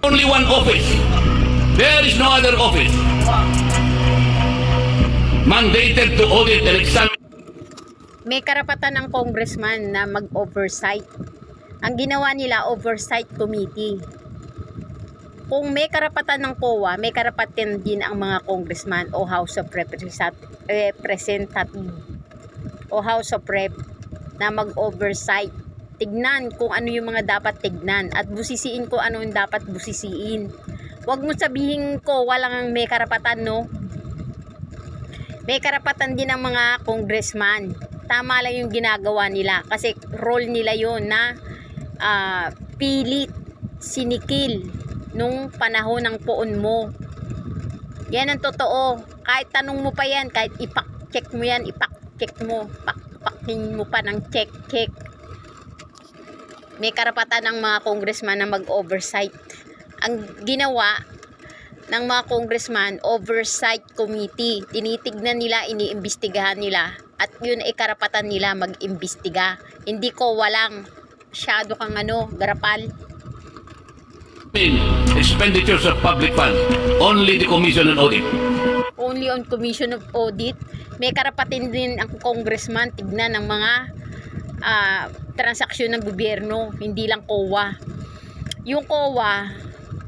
only one office. There is no other office mandated to audit and examine. May karapatan ng congressman na mag-oversight. Ang ginawa nila, oversight committee. Kung may karapatan ng COA, may karapatan din ang mga congressman o House of Representative o House of Rep na mag-oversight. Tignan kung ano yung mga dapat tignan at busisiin kung ano yung dapat busisiin. Huwag mo sabihin ko walang may karapatan, no? May karapatan din ang mga congressman. Tama lang yung ginagawa nila kasi role nila yon na pilit, sinikil nung panahon ng poon mo. Yan ang totoo. Kahit tanong mo pa yan, kahit ipak-check mo yan, ipak-check mo, pakpakin mo pa ng check-check. May karapatan ng mga congressman na mag-oversight. Ang ginawa ng mga congressman, oversight committee. Tinitignan nila, iniimbestigahan nila. At yun ay karapatan nila mag-imbestiga. Hindi ko walang masyado kang garapal. Expenditures of public funds. Only the Commission on Audit. Only on Commission of Audit. May karapatan din ang congressman tignan ng mga transaksyon ng gobyerno. Hindi lang COA. Yung COA,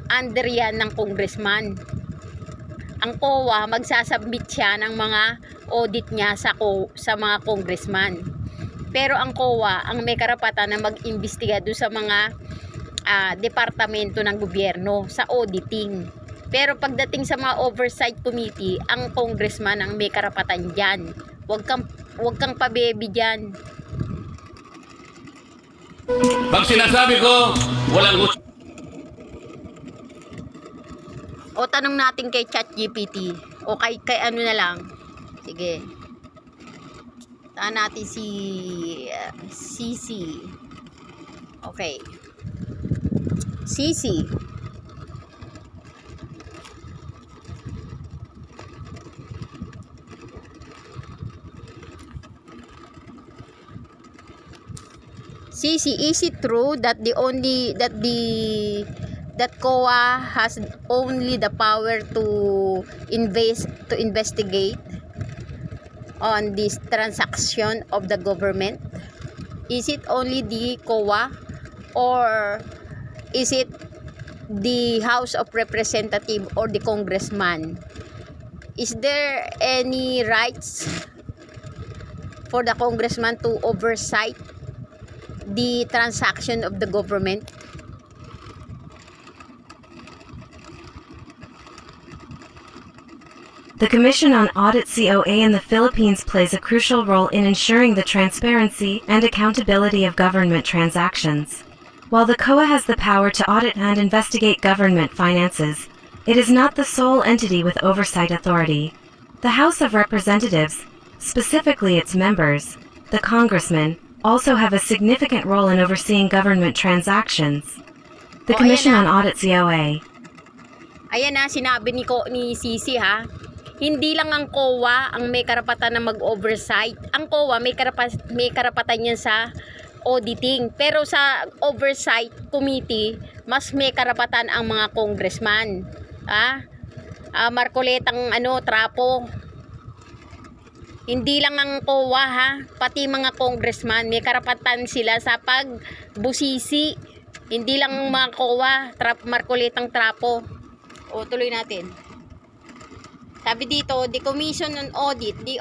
under yan ng congressman. Ang COA, magsasubmit siya ng mga audit niya sa mga congressman. Pero ang COA, ang may karapatan na mag-imbestiga doon sa mga departamento ng gobyerno sa auditing. Pero pagdating sa mga oversight committee, ang congressman ang may karapatan dyan. Huwag kang pabebe dyan. Pag sinasabi ko, walang gusto. O tanong natin kay ChatGPT o kay ano na lang. Sige. Tanong natin si CC. Okay. CC. CC, is it true that that COA has only the power to investigate on this transaction of the government? Is it only the COA or is it the House of Representative or the congressman? Is there any rights for the congressman to oversight the transaction of the government? The Commission on Audit COA in the Philippines plays a crucial role in ensuring the transparency and accountability of government transactions. While the COA has the power to audit and investigate government finances, it is not the sole entity with oversight authority. The House of Representatives, specifically its members, the congressmen, also have a significant role in overseeing government transactions. The Commission on Audit COA. Ayan na, sinabi ni CC ha. Hindi lang ang COA ang may karapatan na mag-oversight. Ang COA may karapatan yan sa auditing. Pero sa oversight committee, mas may karapatan ang mga congressman. Markoletang trapo. Hindi lang ang COA ha, pati mga congressman may karapatan sila sa pagbusisi. Hindi lang mga COA, markoletang trapo. O tuloy natin. Sabi dito, the Commission on Audit. The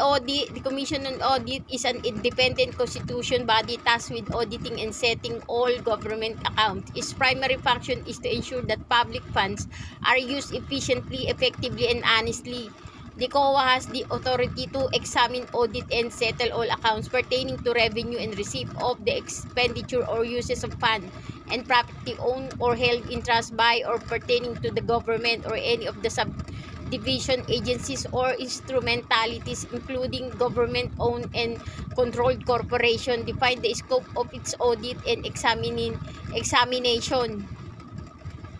Commission on Audit is an independent constitution body tasked with auditing and setting all government accounts. Its primary function is to ensure that public funds are used efficiently, effectively, and honestly. The COA has the authority to examine, audit, and settle all accounts pertaining to revenue and receipt of the expenditure or uses of funds and property owned or held in trust by or pertaining to the government or any of the subdivision agencies or instrumentalities, including government-owned and controlled corporation. Define the scope of its audit and examination.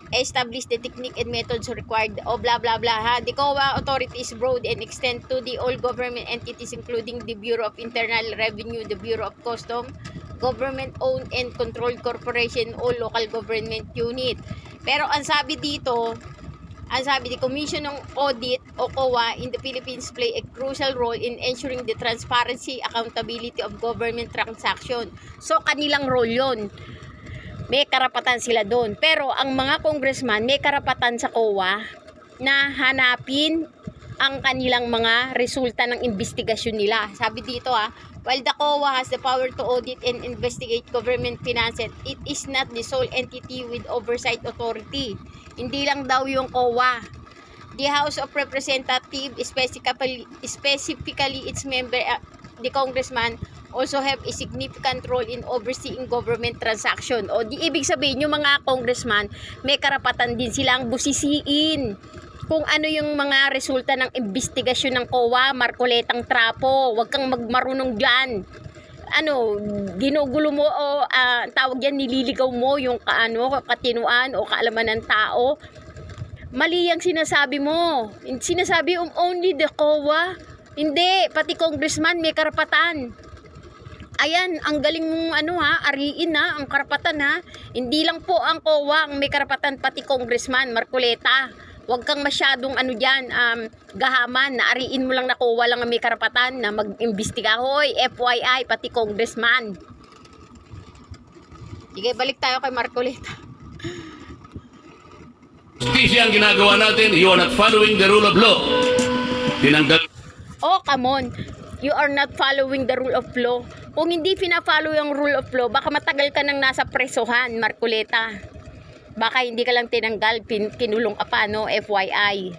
Establish the technique and methods required, blah blah blah ha. The COA authority is broad and extend to the all government entities including the Bureau of Internal Revenue, the Bureau of Customs, government-owned and controlled corporation, all local government unit. Pero ang sabi dito, the Commission on Audit o COA in the Philippines play a crucial role in ensuring the transparency, accountability of government transaction. So, kanilang role yon. May karapatan sila doon. Pero ang mga congressman, may karapatan sa COA na hanapin ang kanilang mga resulta ng investigasyon nila. Sabi dito while the COA has the power to audit and investigate government finances, it is not the sole entity with oversight authority. Hindi lang daw yung COA. The House of Representatives, specifically its member, the congressman, also have a significant role in overseeing government transaction. O di ibig sabihin, yung mga congressman, may karapatan din silang busisiin kung ano yung mga resulta ng investigasyon ng COA, Marcoletang Trapo. Huwag kang magmarunong dyan. Ginugulo mo o tawag yan, nililigaw mo yung katinuan o kaalaman ng tao. Mali yung sinasabi mo. Sinasabi only the COA. Hindi, pati congressman may karapatan. Ayan, ang galing mong ariin ang karapatan Hindi lang po ang COA ang may karapatan, pati congressman, Marcoleta. Huwag kang masyadong gahaman na ariin mo lang na COA lang ang may karapatan na mag-imbestiga. Hoy, FYI, pati congressman. Sige, balik tayo kay Marcoleta. Justisya ang ginagawa natin, you are not following the rule of law. Tinanggal. Oh, come on. You are not following the rule of law. Kung hindi pina-follow yung rule of law, baka matagal ka nang nasa presohan, Marcoleta. Baka hindi ka lang tinanggal, kinulong ka pa, FYI.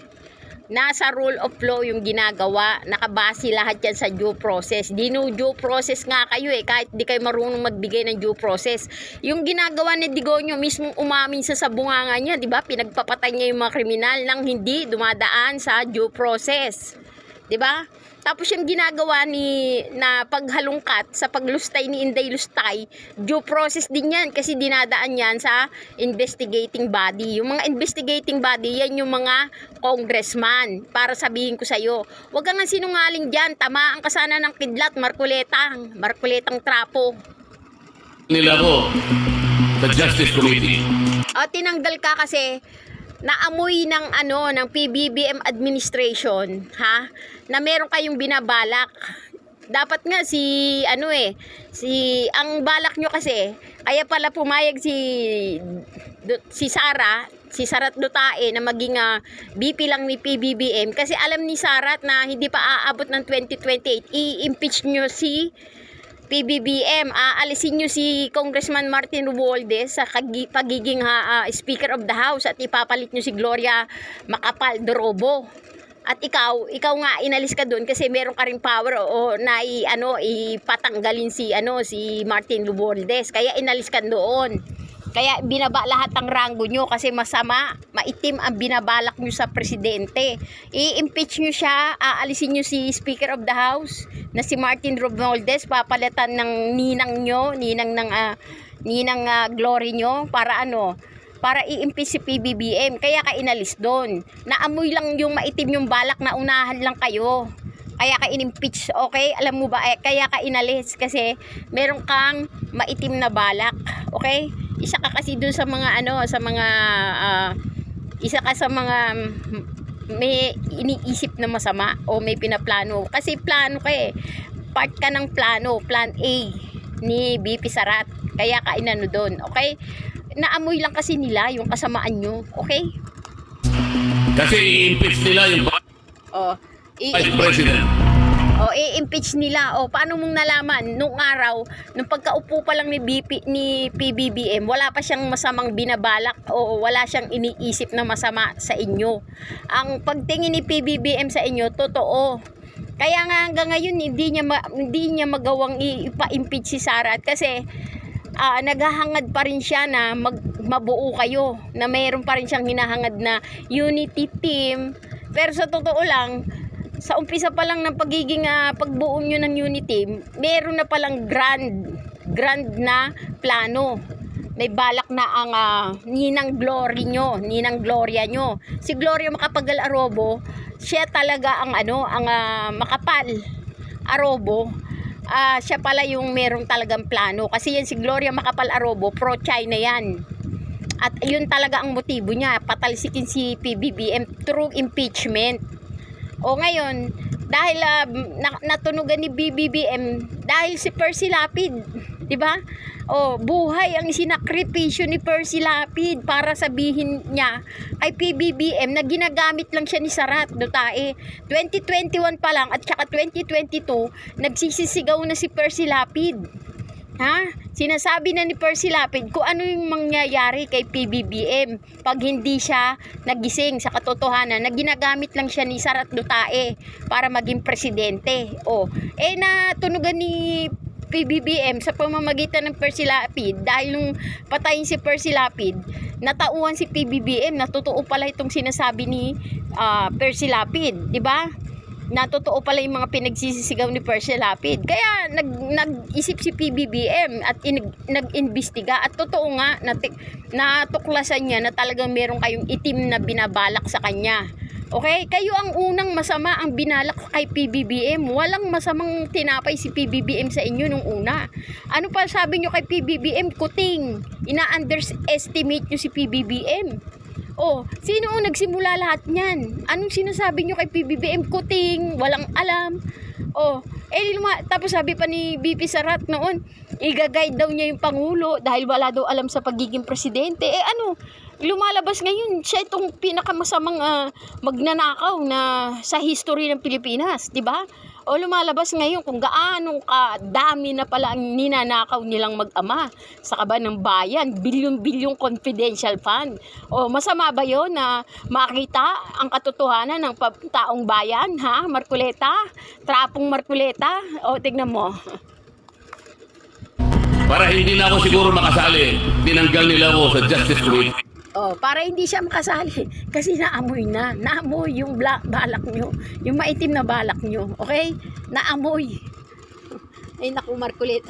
Nasa rule of law yung ginagawa, nakabase lahat yan sa due process. Due process nga kayo kahit di kayo marunong magbigay ng due process. Yung ginagawa ni Digonio, mismong umamin sa bunganga niya, di ba? Pinagpapatay niya yung mga kriminal nang hindi dumadaan sa due process. Di ba? Tapos yung ginagawa na paghalungkat sa paglustay ni Inday Lustay, due process din yan kasi dinadaan yan sa investigating body. Yung mga investigating body, yan yung mga congressman. Para sabihin ko sa'yo, huwag kang sinungaling dyan, tamaan ka sana ng kidlat, Marcoletang Trapo. Nila ko sa Justice Committee. Tinanggal ka kasi naamoy ng PBBM administration, na meron kayong binabalak. Dapat nga ang balak nyo kasi, kaya pala pumayag si Sarat Dutae na maging VP lang ni PBBM kasi alam ni Sarat na hindi pa aabot ng 2028, i-impeach nyo si PBBM, aalisin nyo si Congressman Martin Romualdez sa pagiging Speaker of the House at ipapalit nyo si Gloria Macapagal-Dorobo. At ikaw nga inalis ka doon kasi meron ka ring power na ipatanggalin si Martin Romualdez. Kaya inalis ka doon. Kaya binaba lahat ang ranggo nyo kasi masama, maitim ang binabalak nyo sa presidente. I-impeach nyo siya, aalisin nyo si Speaker of the House na si Martin Romualdez, papalitan ng ninang nyo, ninang Glory nyo para para i-impeach si PBBM. Kaya ka inalis doon. Naamoy lang yung maitim yung balak na unahan lang kayo. Kaya ka in-impeach, okay? Alam mo ba, kaya ka inalis kasi meron kang maitim na balak, okay? Isa ka kasi doon sa mga isa ka sa mga may iniisip na masama o may pinaplano. Kasi plano ka part ka ng plano, plan A ni BP Sarat. Kaya ka inano doon, okay? Naamoy lang kasi nila yung kasamaan nyo, okay? Kasi i-impeach nila yung Vice President. I-impeach nila. Paano mong nalaman nung araw, nung pagkaupo pa lang ni PBBM, wala pa siyang masamang binabalak o wala siyang iniisip na masama sa inyo. Ang pagtingin ni PBBM sa inyo, totoo. Kaya nga hanggang ngayon hindi niya magawang ipa-impeach si Sarat kasi naghahangad pa rin siya na mabuo kayo, na mayroon pa rin siyang hinahangad na unity team. Pero sa totoo lang, sa umpisa pa lang ng pagiging pagbuo nyo ng unity, meron na palang grand na plano. May balak na ang ninang Gloria nyo. Si Gloria Macapagal-Dorobo, siya talaga ang makapal Arobo. Siya pala yung merong talagang plano kasi yan si Gloria Macapagal-Dorobo, pro-China yan. At yun talaga ang motibo niya, patalsikin si PBBM through impeachment. O ngayon, dahil natunugan ni BBBM dahil si Percy Lapid, 'di ba? O buhay ang sinakripisyo ni Percy Lapid para sabihin niya kay PBBM na ginagamit lang siya ni Sara at Dutae. 2021 pa lang at saka 2022 nagsisisigaw na si Percy Lapid. Ha? Sinasabi na ni Percy Lapid kung ano yung mangyayari kay PBBM pag hindi siya nagising sa katotohanan na ginagamit lang siya ni Sara at Dutae para maging presidente. O, natunugan ni PBBM sa pamamagitan ng Percy Lapid dahil nung patayin si Percy Lapid, natauhan si PBBM na totoo pala itong sinasabi ni Percy Lapid, 'di ba? Na totoo pala yung mga pinagsisisigaw ni Percy Lapid. Kaya nag-isip si PBBM at nag-imbestiga at totoo nga natuklasan niya na talagang meron kayong itim na binabalak sa kanya. Okay? Kayo ang unang masama ang binalak kay PBBM. Walang masamang tinapay si PBBM sa inyo nung una. Ano pa sabi nyo kay PBBM? Kuting. Ina-underestimate nyo si PBBM. Oh, sino ang nagsimula lahat niyan? Anong sinasabi nyo kay PBBM? Kuting, walang alam. Oh, tapos sabi pa ni BP Sarat noon, i-guide daw niya yung Pangulo dahil wala daw alam sa pagiging presidente. Lumalabas ngayon, siya itong pinakamasamang magnanakaw na sa history ng Pilipinas, di ba? O lumalabas ngayon kung gaano kadami na pala ang ninanakaw nilang mag-ama sa kaban ng bayan, bilyon-bilyong confidential fund. O masama ba yun na makita ang katotohanan ng taong bayan, ha? Markuleta? Trapong Markuleta? O tignan mo. Para hindi na ako siguro makasali, tinanggal nila ako sa Justice Week. Oh, para hindi siya makasali kasi naamoy na. Naamoy yung balak nyo. Yung maitim na balak nyo. Okay? Naamoy. Ay naku, Markuleta.